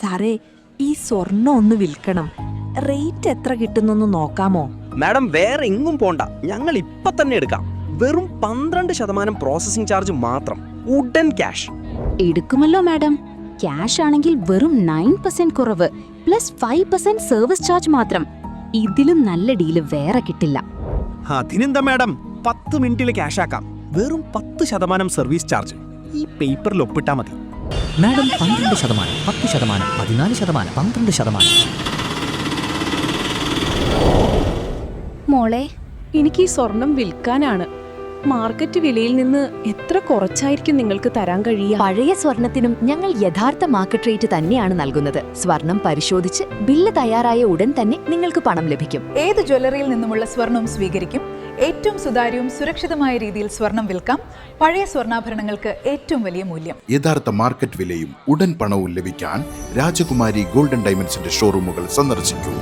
സാറേ, ഈ സ്വർണ്ണം ഒന്ന് വിൽക്കണം. റേറ്റ് എത്ര കിട്ടുന്നൊന്ന് നോക്കാമോ? മാഡം, വേറെ എങ്ങും പോണ്ട, ഞങ്ങൾ ഇപ്പൊ തന്നെ എടുക്കാം. വെറും 12% പ്രോസസിംഗ് ചാർജ് മാത്രം, ഉടൻ ക്യാഷ്. എടുക്കുമല്ലോ മാഡം. ക്യാഷ് ആണെങ്കിൽ വെറും 9% കുറവ്, പ്ലസ് 5% സർവീസ് ചാർജ് മാത്രം. ഇതിലും നല്ല ഡീല് വേറെ കിട്ടില്ല. അതിനെന്താ മാഡം, 10 മിനിറ്റിൽ ക്യാഷ് ആക്കാം. വെറും 10% സർവീസ് ചാർജ്. ഈ പേപ്പറിൽ ഒപ്പിട്ടാ മതി. മാഡം, 12%, 10%, 14%, 12%. മോളെ, എനിക്ക് ഈ സ്വർണം വിൽക്കാനാണ്. മാർക്കറ്റ് വിലയിൽ നിന്ന് എത്ര കുറച്ചായിരിക്കും നിങ്ങൾക്ക് തരാൻ കഴിയുക? പഴയ സ്വർണത്തിനും ഞങ്ങൾ യഥാർത്ഥ മാർക്കറ്റ് റേറ്റ് തന്നെയാണ് നൽകുന്നത്. സ്വർണം പരിശോധിച്ച് ബില്ല് തയ്യാറായ ഉടൻ തന്നെ നിങ്ങൾക്ക് പണം ലഭിക്കും. ഏത് ജ്വല്ലറിയിൽ നിന്നുമുള്ള സ്വർണവും സ്വീകരിക്കും. ഏറ്റവും സുതാര്യവും സുരക്ഷിതമായ രീതിയിൽ സ്വർണം വിൽക്കാം. പഴയ സ്വർണ്ണാഭരണങ്ങൾക്ക് ഏറ്റവും വലിയ മൂല്യം. യഥാർത്ഥ മാർക്കറ്റ് വിലയും ഉടൻ പണവും ലഭിക്കാൻ രാജകുമാരി ഗോൾഡൻ ഡയമണ്ട്സിന്റെ ഷോറൂമുകൾ സന്ദർശിക്കൂ.